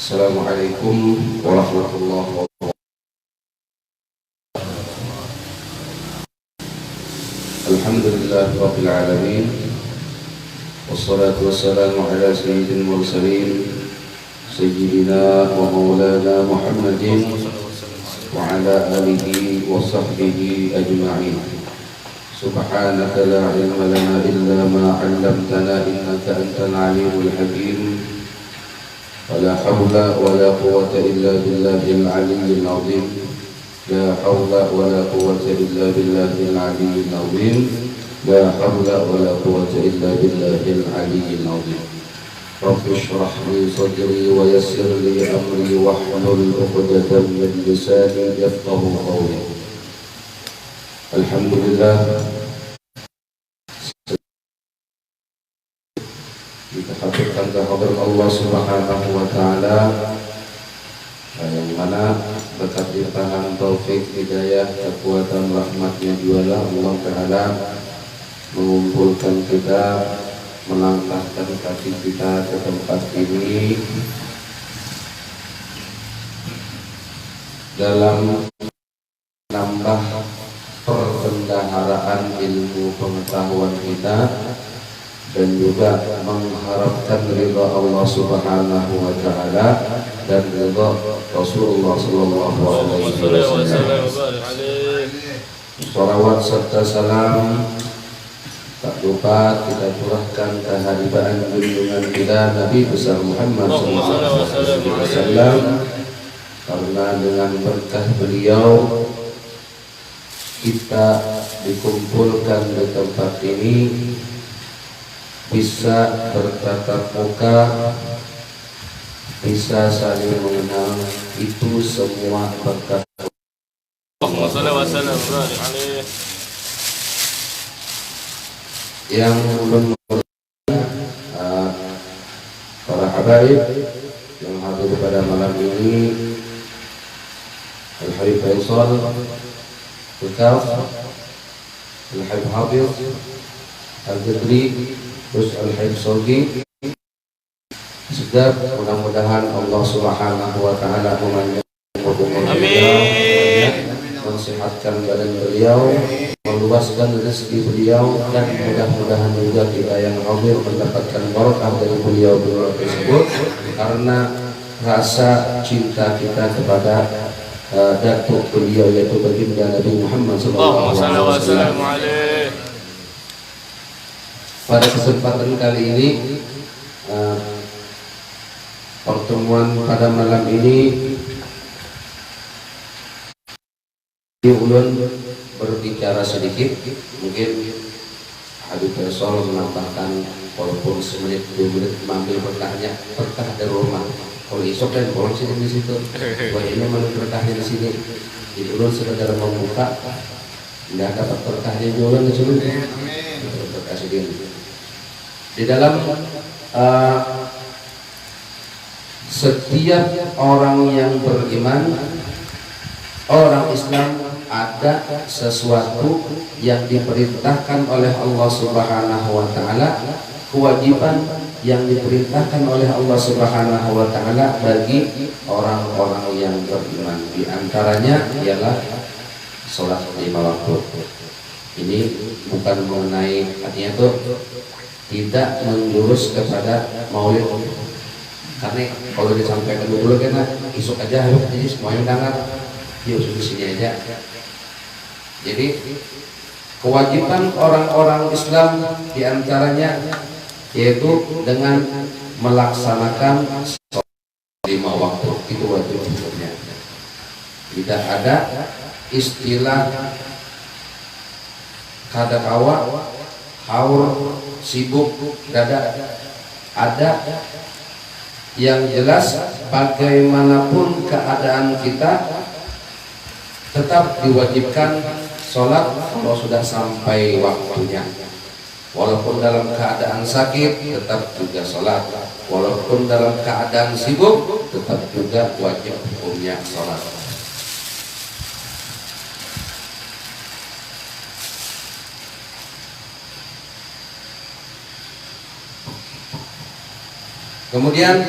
Assalamualaikum warahmatullahi wabarakatuh. Alhamdulillah rabbil alamin. Wassalatu wassalamu ala sayyidil mursalin sayyidina wa maulana Muhammadin wa ala alihi wa sahbihi ajma'in. Subhanaka la ilma lana illa ma 'allamtana innaka antal alimul hakim. ولا حول ولا قوة إلا بالله العلي العظيم. لا حول ولا قوة إلا بالله العلي العظيم. لا حول ولا قوة إلا بالله العلي العظيم. رب اشرح لي صدري ويسر لي أمري واحلل عقدة من لساني يفقهوا قولي. الحمد لله. Dikatakan kehadiran Allah Subhanahu wa taala yang mana berkat limpahan taufik hidayah kekuatan rahmatnya jualah Allah taala mengumpulkan kita, melangkahkan kaki kita ke tempat ini dalam menambah perbendaharaan ilmu pengetahuan kita dan juga mengharapkan ridha Allah Subhanahu wa taala dan ridha Rasulullah sallallahu alaihi wasallam. Shalawat serta salam tak lupa kita curahkan kehadiran junjungan kita Nabi besar Muhammad sallallahu alaihi wasallam, karena dengan berkah beliau kita dikumpulkan di tempat ini, bisa bertatap muka, bisa saling mengenal. Itu semua berkat yang belum para habaib yang hadir pada malam ini. Al-Habib Faisal Al-Kaf, Al-Habib Hafiz Al-Jadri, terus Al-Habib Sogi. Sedap, mudah-mudahan Allah Subhanahu wa taala memanjangkan beliau, mensehatkan badan beliau, meluaskan rezeki beliau, dan mudah-mudahan juga kita yang hadir mendapatkan barokah dari beliau tersebut, karena rasa cinta kita kepada datuk beliau yaitu baginda Nabi Muhammad sallallahu alaihi wasallam. Pada kesempatan kali ini, pertemuan pada malam ini, ulun berbicara sedikit. Mungkin Habib Faisal menambahkan walaupun semenit 2 menit mengambil berkahnya, berkah dari rumah. Kalau esok dan orang sini di situ, wah ini menurut berkahnya di sini. Jadi ulun sekedar membuka, tidak dapat berkahnya ulun di sini. Berkah sedikit. Di dalam setiap orang yang beriman, orang Islam, ada sesuatu yang diperintahkan oleh Allah Subhanahu wa taala, kewajiban yang diperintahkan oleh Allah Subhanahu wa taala bagi orang-orang yang beriman. Di antaranya ialah salat 5 waktu. Ini bukan mengenai, artinya itu tidak menjurus kepada maulid, karena kalau disampaikan dulu kan isuk aja, jadi semuanya dengar, yuk di sini aja. Jadi kewajiban orang-orang Islam diantaranya yaitu dengan melaksanakan sholat 5 waktu, itu wajib hukumnya. Tidak ada istilah kadakawa, haur, sibuk, dada. Ada yang jelas bagaimanapun keadaan kita tetap diwajibkan sholat kalau sudah sampai waktunya. Walaupun dalam keadaan sakit tetap juga sholat, walaupun dalam keadaan sibuk tetap juga wajib hukumnya sholat. Kemudian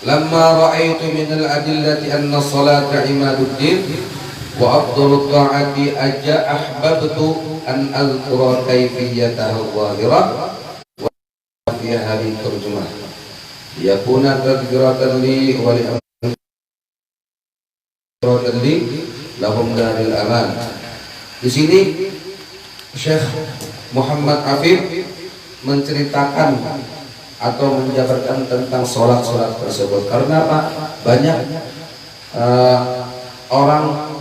Lamma ra'aitu min al-adillati anna as-salata imaduddin wa afdalut ta'ati ahbabtu an azkura kayfiyataha adh-dhahirah wa fi hadhihi tarjumah yakuna tadhkiratan li wa li lahum daril aman. Di sini Syekh Muhammad Afif menceritakan atau menjabarkan tentang sholat-sholat tersebut. Karena apa? Banyak orang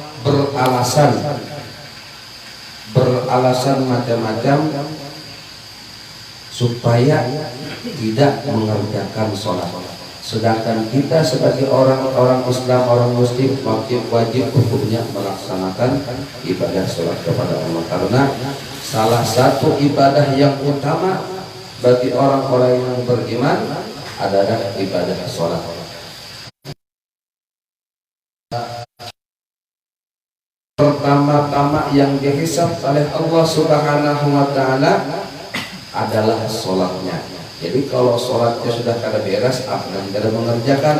beralasan macam-macam supaya tidak mengerjakan sholat. Sedangkan kita sebagai orang Islam, orang Muslim wajib hukumnya melaksanakan ibadah sholat kepada Allah. Karena salah satu ibadah yang utama bagi orang-orang yang beriman adalah ibadah sholat. Pertama-tama yang dihisab oleh Allah Subhanahu wa Ta'ala adalah sholatnya. Jadi kalau sholatnya sudah kada beres, apalagi kada mengerjakan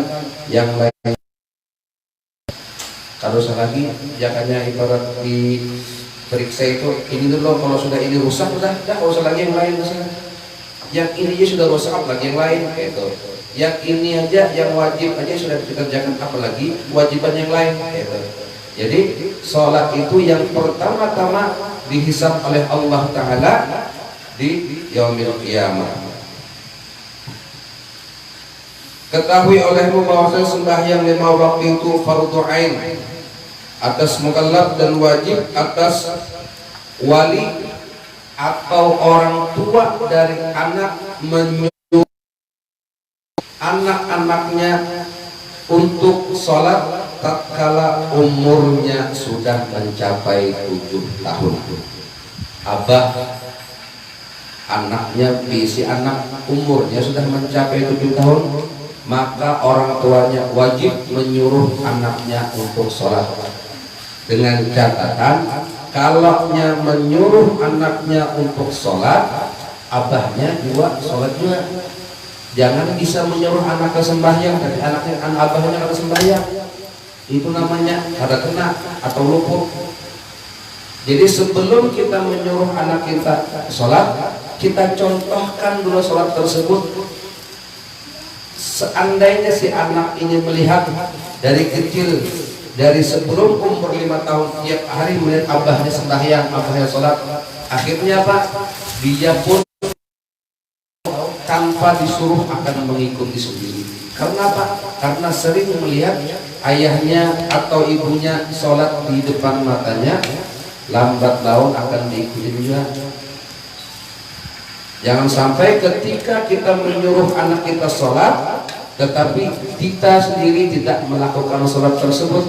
yang lain. Kalau lagi jangannya ibarat di periksa itu, ini dulu kalau sudah ini rusak udah kalau lagi yang lain misalnya. Yang ini aja sudah rusak, apalagi yang lain gitu. Yang ini aja yang wajib aja sudah dikerjakan, apalagi kewajiban yang lain gitu. Jadi sholat itu yang pertama-tama dihisab oleh Allah Ta'ala di yaumil qiyamah. Ketahui olehmu bahwa sembahyang 5 waktu itu fardu ain atas mukallaf dan wajib atas wali atau orang tua dari anak menyuruh anak-anaknya untuk sholat tatkala umurnya sudah mencapai 7 tahun. Abah anaknya, si anak umurnya sudah mencapai 7 tahun, maka orang tuanya wajib menyuruh anaknya untuk sholat. Dengan catatan, kalaunya menyuruh anaknya untuk sholat, abahnya juga sholat juga. Jangan bisa menyuruh anak ke sembahyang, tapi abahnya ke sembahyang. Itu namanya kada kena atau luput. Jadi sebelum kita menyuruh anak kita sholat, kita contohkan dulu sholat tersebut. Seandainya si anak ini melihat dari kecil, dari sebelum umur 5 tahun tiap hari melihat abahnya sembahyang, abahnya sholat, akhirnya apa? Dia pun tanpa disuruh akan mengikuti sendiri. Karena apa? Karena sering melihat ayahnya atau ibunya sholat di depan matanya, lambat laun akan diikuti juga. Jangan sampai ketika kita menyuruh anak kita sholat, tetapi kita sendiri tidak melakukan sholat tersebut.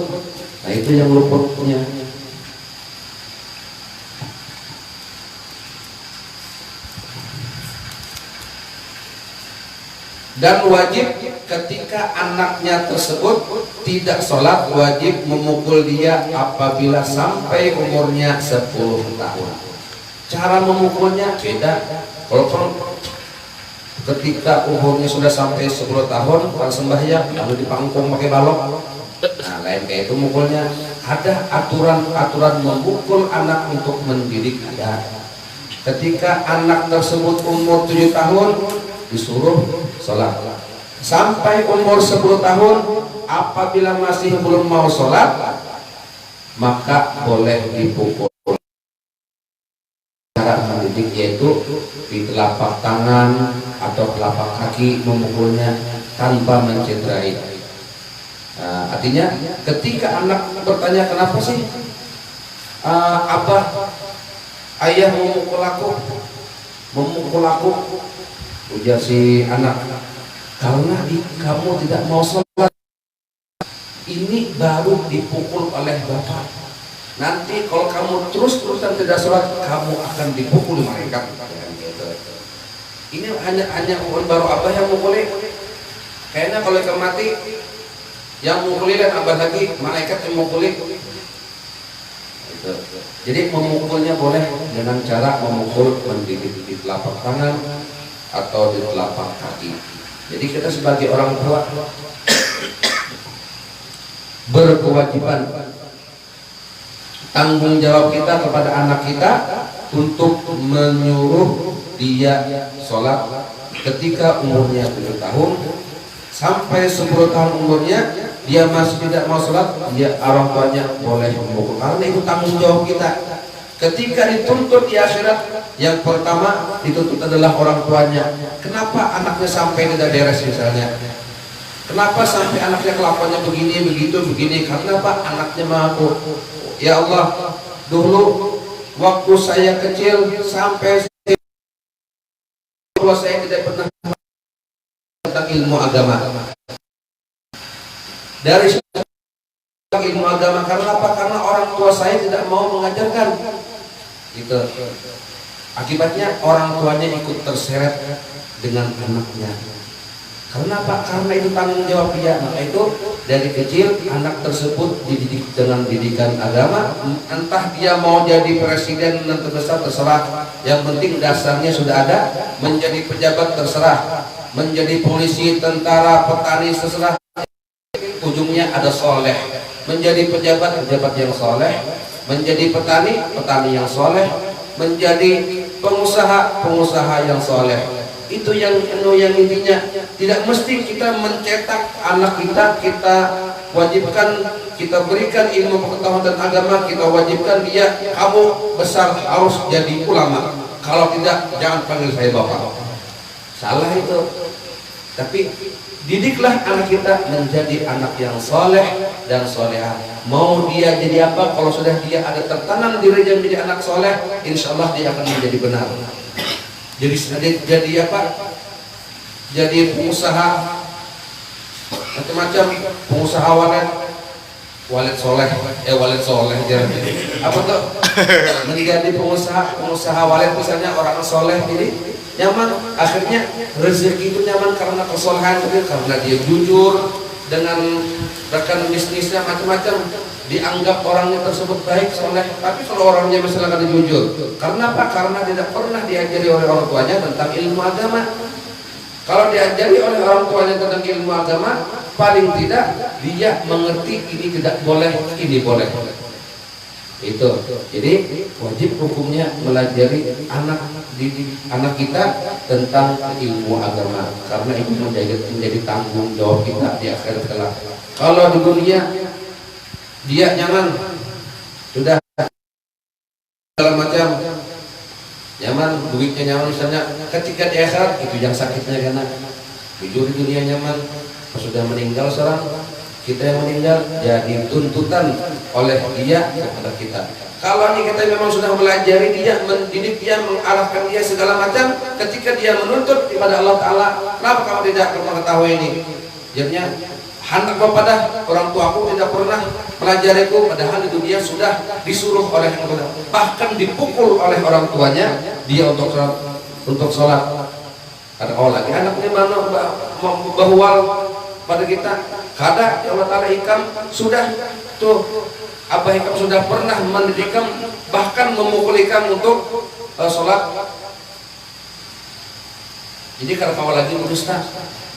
Nah itu yang luputnya. Dan wajib ketika anaknya tersebut tidak sholat, wajib memukul dia apabila sampai umurnya 10 tahun. Cara memukulnya beda. Kalau ketika umurnya sudah sampai 10 tahun pas sembahyang lalu dipangkung pakai balok, nah lain kayak itu mukulnya. Ada aturan-aturan memukul anak untuk mendidik ada. Ketika anak tersebut umur 7 tahun disuruh sholat. Sampai umur 10 tahun apabila masih belum mau sholat, maka boleh dipukul. Cara mendidik yaitu di telapak tangan atau telapak kaki memukulnya tanpa mencederai. Artinya ketika anak bertanya kenapa sih abah ayah memukul aku, ujar si anak, karena kamu tidak mau sholat, ini baru dipukul oleh bapak. Nanti kalau kamu terus-terusan tidak sholat, kamu akan dipukul mereka. Ini hanya baru abah yang mukuli. Kayaknya kalau ikan mati, yang mukuli dan abah lagi, malaikat yang mukuli. Jadi memukulnya boleh dengan cara memukul mendidik di telapak tangan atau di telapak kaki. Jadi kita sebagai orang tua berkewajiban tanggung jawab kita kepada anak kita untuk menyuruh dia sholat ketika umurnya 7 tahun sampai 10 tahun umurnya. Dia masih tidak mau sholat, dia orang tuanya boleh memukul, karena itu tanggung jawab kita. Ketika dituntut di akhirat, yang pertama dituntut adalah orang tuanya. Kenapa anaknya sampai tidak beres misalnya? Kenapa sampai anaknya kelakuannya begini, begitu, begini? Karena apa? Anaknya mengaku, ya Allah, dulu waktu saya kecil sampai saya tidak pernah tentang ilmu agama. Dari ilmu agama karena apa? Karena orang tua saya tidak mau mengajarkan. Gitu. Akibatnya orang tuanya ikut terseret dengan anaknya. Karena apa? Karena itu tanggung jawab dia. Maka itu dari kecil anak tersebut dididik dengan didikan agama. Entah dia mau jadi presiden dan terbesar terserah. Yang penting dasarnya sudah ada. Menjadi pejabat terserah. Menjadi polisi, tentara, petani terserah. Ujungnya ada soleh. Menjadi pejabat yang soleh. Menjadi petani yang soleh. Menjadi pengusaha yang soleh. Itu yang intinya. Tidak mesti kita mencetak anak kita wajibkan, kita berikan ilmu pengetahuan dan agama, kita wajibkan dia, kamu besar harus jadi ulama, kalau tidak jangan panggil saya bapak. Salah itu. Tapi didiklah anak kita menjadi anak yang soleh dan solehah. Mau dia jadi apa? Kalau sudah dia ada tertanam dirinya menjadi anak soleh, insya Allah dia akan menjadi benar. Jadi apa? Jadi pengusaha macam-macam, pengusaha walet soleh apa tuh? Menjadi pengusaha walet misalnya, orang soleh jadi nyaman, akhirnya rezeki itu nyaman karena kesolehan, karena dia jujur dengan rekan bisnisnya, macam-macam dianggap orangnya tersebut baik, soleh. Tapi kalau orangnya misalnya kada jujur, karena apa? Karena tidak pernah diajari oleh orang tuanya tentang ilmu agama. Kalau diajari oleh orang tuanya tentang ilmu agama, paling tidak dia mengerti ini tidak boleh, ini boleh. Itu. Jadi wajib hukumnya melajari anak kita tentang ilmu agama, karena itu menjadi tanggung jawab kita di akhirat kelak. Kalau di dunia dia nyaman, sudah segala macam nyaman, duitnya nyaman misalnya, ketika di akhirat itu yang sakitnya, karena jujur di dunia nyaman, pas sudah meninggal seorang, kita yang meninggal jadi tuntutan oleh dia kepada kita. Kalau kita memang sudah melajari dia, mendidik dia, mengarahkan dia segala macam, ketika dia menuntut kepada Allah Ta'ala, kenapa kamu tidak mengetahui ini? Jadinya hendak kepada orang tuaku tidak pernah melajariku, padahal di dunia sudah disuruh oleh Allah, bahkan dipukul oleh orang tuanya dia untuk sholat. Ada lagi anaknya mana bahwal pada kita, kada ya Allah Ta'ala ikam sudah tuh, Abah ikam sudah pernah mendidik ikam, bahkan memukul ikam untuk sholat. Jadi kalau kau lagi berusaha.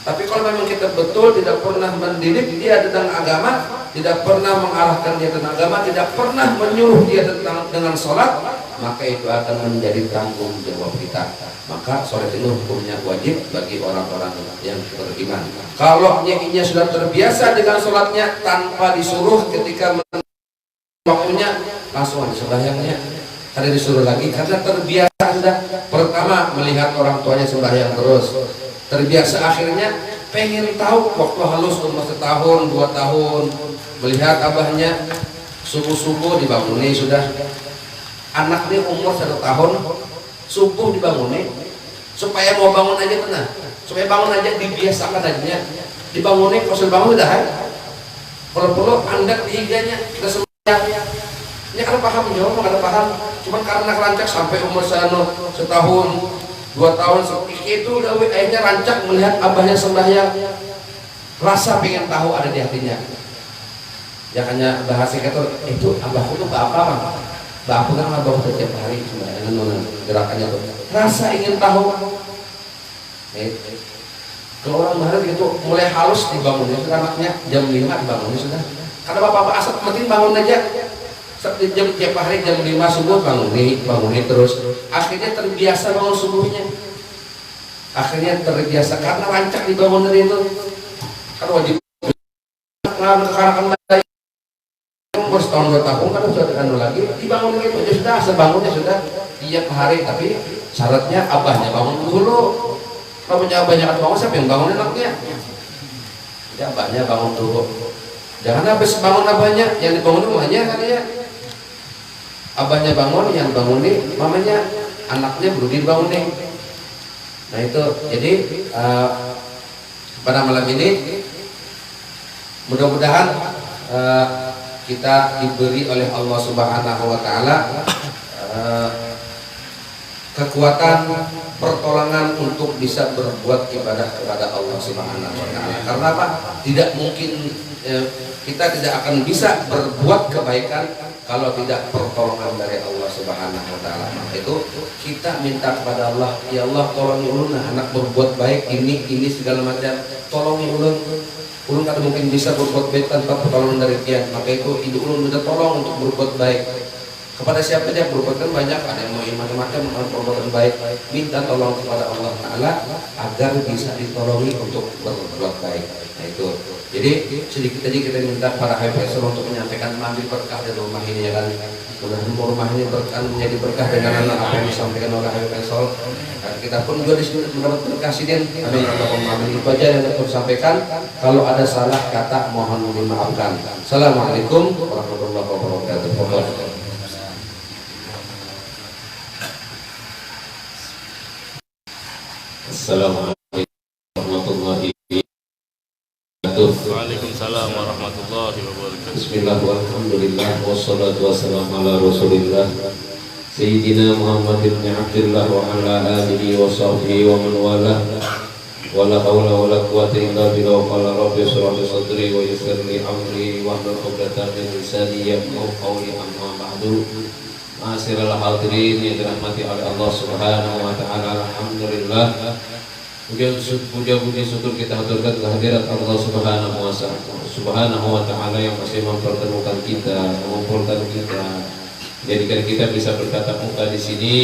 Tapi kalau memang kita betul tidak pernah mendidik dia tentang agama, tidak pernah mengarahkan dia tentang agama, tidak pernah menyuruh dia dengan sholat, maka itu akan menjadi tanggung jawab kita. Maka sholat itu hukumnya wajib bagi orang-orang yang beriman. Kalau nyikinya sudah terbiasa dengan sholatnya tanpa disuruh, ketika waktunya langsung ada sembahyangnya, ada disuruh lagi karena terbiasa sudah. Pertama melihat orang tuanya sembahyang terus, terbiasa, akhirnya pengen tahu waktu halus umur 1 tahun 2 tahun, melihat abahnya subuh-subuh dibanguni, sudah anaknya umur 1 tahun subuh dibanguni, supaya mau bangun aja tenang, supaya bangun aja dibiasakan aja, dibanguni kalau bangun udah perlu andak di higanya kita sembahyang. Ini kan paham jauh, nggak paham, cuman karena rancak sampai umur 1 tahun 2 tahun itu udah akhirnya rancak melihat abahnya sembahyang, rasa pengen tahu ada di hatinya. Ya hanya bahasa itu abahku tuh apa? Bapak kan abah setiap hari sembahyang gerakannya tuh. Rasa ingin tahu. Kalau orang barat itu mulai halus dibangunnya, sudah anaknya jam 5 dibangunnya sudah. Karena bapak-bapak asap penting bangun aja. Jam tiap hari jam 5 subuh bangun terus. Akhirnya terbiasa bangun subuhnya. Akhirnya terbiasa karena rancak dibangun dari itu. Karena wajib kekanakan lagi umur setahun 2 tahun kan sudah anu lagi dibangun gitu aja sudah, sebangunnya sudah tiap hari, tapi syaratnya abahnya bangun dulu. Kalau punya abahnya kan bangun, siapa yang bangun anaknya? Ya abahnya bangun dulu. Jangan habis bangun abahnya, yang dibangun mamanya katanya. Abahnya bangun, yang bangunin mamanya, anaknya baru dibangunin. Nah itu, jadi pada malam ini mudah-mudahan kita diberi oleh Allah Subhanahu wa taala kekuatan pertolongan untuk bisa berbuat ibadah kepada Allah Subhanahu wa taala. Karena apa? Tidak mungkin kita tidak akan bisa berbuat kebaikan kalau tidak pertolongan dari Allah Subhanahu wa taala. Maka itu kita minta kepada Allah, ya Allah tolongi ulun anak berbuat baik ini segala macam. Tolongi ulun kada mungkin bisa berbuat baik tanpa pertolongan dari Dia. Maka itu hidup ulun minta tolong untuk berbuat baik. Kepada siapa aja berbuat banyak, ada yang mau macam-macam perbuatan baik, minta tolong kepada Allah Ta'ala agar bisa ditolongi untuk berbuat baik. Nah itu, jadi sedikit aja kita minta para HPSL untuk menyampaikan mengambil berkah dari rumah ini ya kan. Mudah-mudahan rumah ini menjadi berkah dengan anak apa yang disampaikan oleh HPSL. Dan kita pun juga di sini mendapat berkah sidin. Amin. Amin. Itu aja yang dapat sampaikan. Kalau ada salah kata mohon dimaafkan. Assalamualaikum warahmatullahi wabarakatuh. Assalamualaikum warahmatullahi wabarakatuh. Waalaikumsalam warahmatullahi wabarakatuh. Bismillahirrahmanirrahim. Wassalatu wassalamu ala Rasulillah Sayyidina Muhammad ibn Abdullah wa ala alihi wa sahbihi wa man walah. Wala hawla wala quwwata illa billah. Qala rabbi shrah li sadri wa yassir li amri wahlul 'uqdatam min lisani yafqahu qawli. Amma ba'du. Ma'asyiral hadirin yang dirahmati oleh Allah Subhanahu wa taala. Alhamdulillah. Puja-puji syukur kita haturkan kehadirat Allah Subhanahu wa taala yang masih mempertemukan kita, mengumpulkan kita, jadikan kita bisa bertatap muka di sini.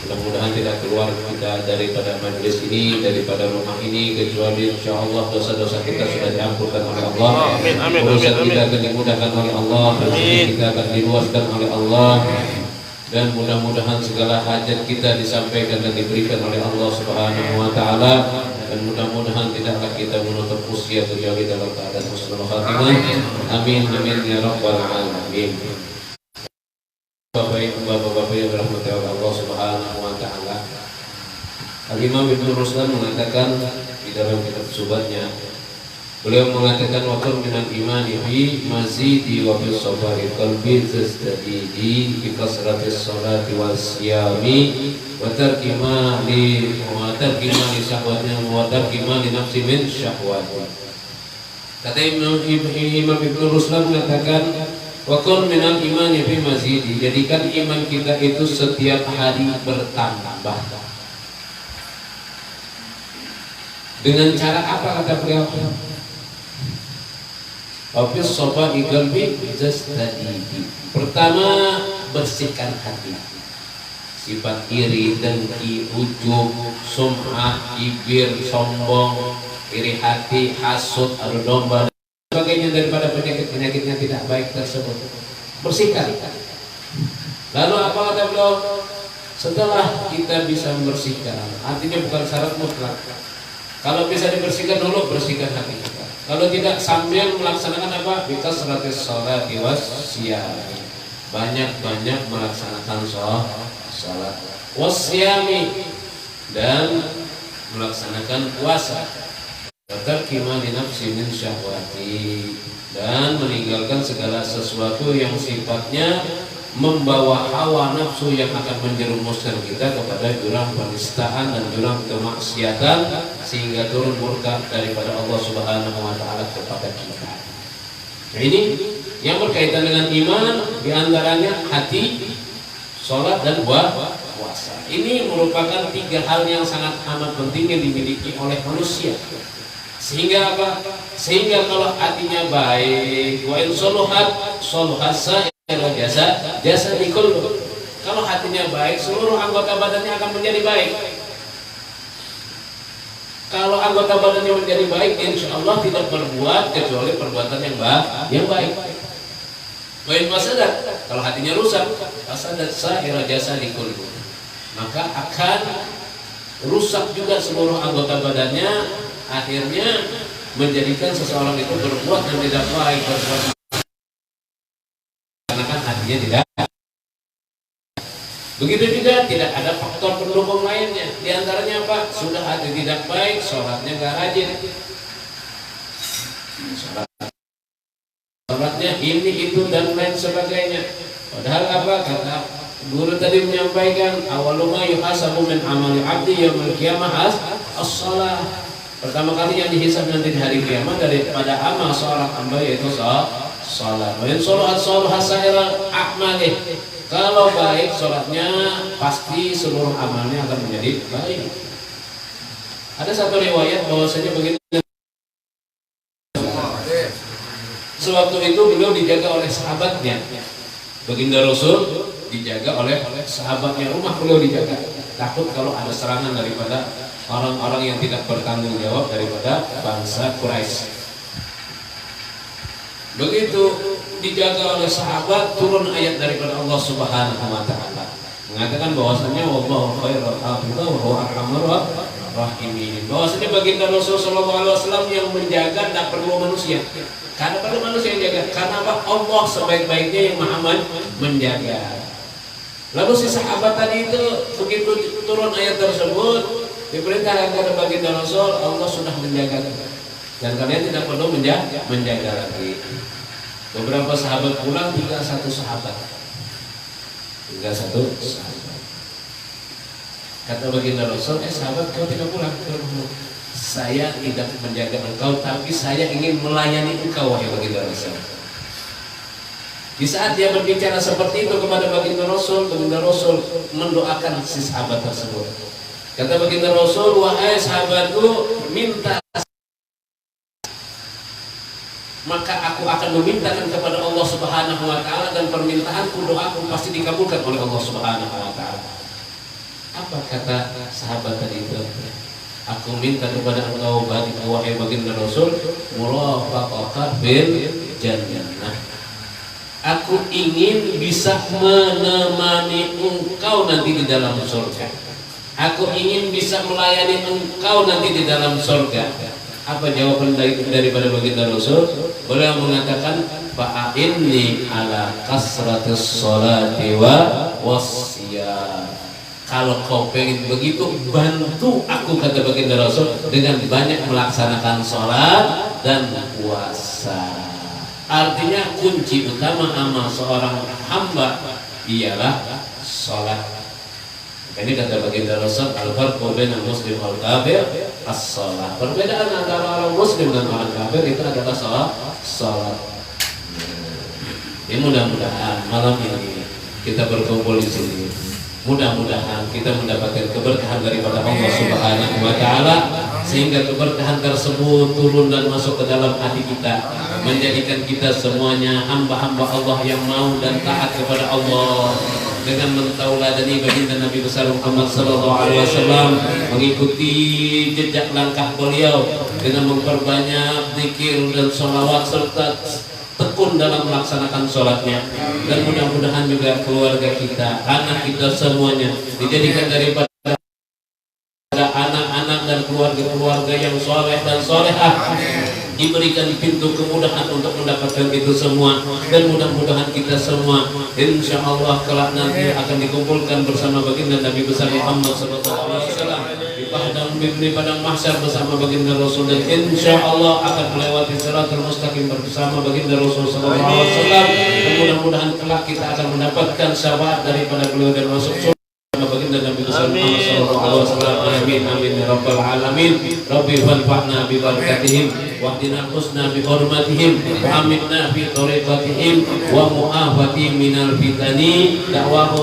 Mudah-mudahan tidak keluar kita daripada majelis ini, daripada rumah ini, kecuali insyaallah dosa-dosa kita sudah diampunkan oleh Allah. Urusan kita akan dimudahkan oleh Allah, rezeki kita akan diluaskan oleh Allah. Dan mudah-mudahan segala hajat kita disampaikan dan diberikan oleh Allah Subhanahu wa taala, dan mudah-mudahan tidaklah kita menutup usia kecuali dalam keadaan husnul khatimah. Amin amin ya rabbal alamin. Bapak-bapak yang dirahmati oleh Allah Subhanahu wa taala, Al-Imam Ibnu Ruslan mengatakan di dalam kitab Subatnya, beliau mengatakan waktu minal imani fi mazidi wa fi sabari qalbi tastadidi bi kasratis salati wasyami wa tarki ma li syahwatnya wa tarki ma li nafsi min syahwati. Kata Imam Ibnu Ruslan mengatakan waktu minal imani fi mazidi, jadikan iman kita itu setiap hari bertambah. Dengan cara apa kata beliau? Ofis sofa igalbi tadi. Pertama, bersihkan hati. Sifat iri, dengki, ujub, sum'ah, ibir, sombong, iri hati, hasud, adu domba, dan sebagainya daripada penyakit-penyakit yang tidak baik tersebut. Bersihkan. Lalu apa kata beliau? Setelah kita bisa membersihkan, artinya bukan syarat mutlak. Kalau bisa dibersihkan dulu, bersihkan hati kita. Kalau tidak, sambil melaksanakan apa? Bikasratis sholati wasyami, banyak-banyak melaksanakan sholat, wasyami, dan melaksanakan puasa, watarki ma li nafsi min syahwati, dan meninggalkan segala sesuatu yang sifatnya membawa hawa nafsu yang akan menjerumuskan kita kepada jurang penistaan dan jurang kemaksiatan, sehingga turun murka daripada Allah Subhanahu wa taala kepada kita. Nah, ini yang berkaitan dengan iman, diantaranya hati, sholat, dan puasa. Ini merupakan 3 hal yang sangat amat penting yang dimiliki oleh manusia. Sehingga apa? Sehingga kalau hatinya baik, wa in soluhat sa'ira jasa dikul. Kalau hatinya baik, seluruh anggota badannya akan menjadi baik. Kalau anggota badannya menjadi baik, insya Allah tidak berbuat kecuali perbuatan yang baik. Wa in fasadat, kalau hatinya rusak, fasadat sa'ira jasa dikul. Maka akan rusak juga seluruh anggota badannya, akhirnya menjadikan seseorang itu berbuat yang tidak baik, karena kan hatinya tidak. Begitu juga tidak ada faktor pendukung lainnya. Di antaranya apa? Sudah hati tidak baik, sholatnya nggak rajin, sholatnya ini itu dan lain sebagainya. Padahal apa kata guru tadi menyampaikan, awaluma yuhasabu min amali abdi yaumil qiyamah as-shalah. Pertama kali yang dihisab nanti di hari kiamat daripada amal seorang hamba yaitu salat. Wa in sholahat sholahat sa'ira a'malih. Kalau baik sholatnya, pasti seluruh amalnya akan menjadi baik. Ada satu riwayat bahwasanya begitu. Sewaktu itu beliau dijaga oleh sahabatnya. Baginda Rasul dijaga oleh sahabatnya, rumah beliau dijaga. Takut kalau ada serangan daripada orang-orang yang tidak bertanggung jawab daripada bangsa Quraisy. Begitu dijaga oleh sahabat, turun ayat daripada Allah Subhanahu wa taala mengatakan bahwasanya wallahu khairul hafidha wa huwa arhamur rahimin. Bahwasanya baginda Rasul sallallahu alaihi wasallam yang menjaga tidak perlu manusia. Karena perlu manusia yang jaga. Karena apa? Allah sebaik-baiknya yang Maha menjaga. Lalu si sahabat tadi itu begitu turun ayat tersebut diperintahkan kepada baginda Rasul, Allah sudah menjaga dan kalian tidak perlu menjaga lagi. Beberapa sahabat pulang, tinggal satu sahabat. Kata baginda Rasul, sahabat kau tidak pulang? Saya tidak menjaga engkau, tapi saya ingin melayani engkau, wahai baginda Rasul. Di saat dia berbicara seperti itu kepada baginda Rasul mendoakan si sahabat tersebut. Kata baginda Rasul, wahai sahabatku, minta, maka aku akan memintakan kepada Allah Subhanahu wa taala, dan permintaanku, doaku pasti dikabulkan oleh Allah Subhanahu wa taala. Apa kata sahabat tadi itu? Aku minta kepada engkau wahai baginda Rasul, murafaqah bil jannah. Aku ingin bisa menemani engkau nanti di dalam surga. Aku ingin bisa melayani engkau nanti di dalam surga. Apa jawaban daripada baginda Rasul? Beliau mengatakan, fa'inni ala kasratis sholati wa wassiyam. Kalau kau pengen begitu, bantu aku, kata baginda Rasul, dengan banyak melaksanakan sholat dan puasa. Artinya kunci utama amal seorang hamba ialah sholat. Ini kata baginda Rasul, al-farqu bainal muslim wal kafir as-shalah. Perbedaan antara orang muslim dan orang kafir itu adalah salat. Ya, mudah-mudahan malam ini kita berkumpul di sini. Mudah-mudahan kita mendapatkan keberkahan daripada Allah Subhanahu wa taala, sehingga keberkahan tersebut turun dan masuk ke dalam hati kita, menjadikan kita semuanya hamba-hamba Allah yang mau dan taat kepada Allah, dengan mentauladani baginda Nabi besar Muhammad sallallahu alaihi wasallam, mengikuti jejak langkah beliau dengan memperbanyak zikir dan sholawat serta tekun dalam melaksanakan sholatnya. Dan mudah-mudahan juga keluarga kita, anak kita semuanya dijadikan daripada anak-anak dan keluarga-keluarga yang soleh dan solehah, diberikan pintu kemudahan untuk mendapatkan itu semua. Dan mudah-mudahan kita semua insya Allah kelak nanti akan dikumpulkan bersama baginda Nabi besar Muhammad sallallahu alaihi wasallam di padang mahsyar bersama baginda Rasul, dan insya Allah akan melewati siratul mustaqim bersama baginda Rasul sallallahu alaihi wasallam. Dan mudah-mudahan kelak kita akan mendapatkan syafaat daripada beliau dan masuk surga baginda Nabi besar Muhammad sallallahu alaihi wasallam. Amin amin ya rabbal alamin. Rabbi wanfa'na bi barakatihim wahdina husna bi hurmatihim wa aminna fi tariqatihim wa mu'afati minal fitani. Da'wa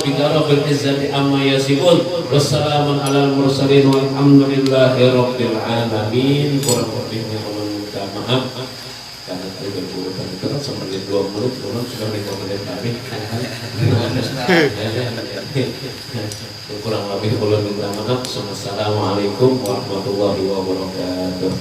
Bika rabbil izzati amma yasifun. Wassalamun alal mursalin walhamdulillahi rabbil alamin. Kurang lebihnya mohon minta maaf karena tadi berburukan berat seperti 2 menit orang sudah rekomendasi kami. Kurang lebih mohon minta maaf. Wassalamualaikum warahmatullahi wabarakatuh.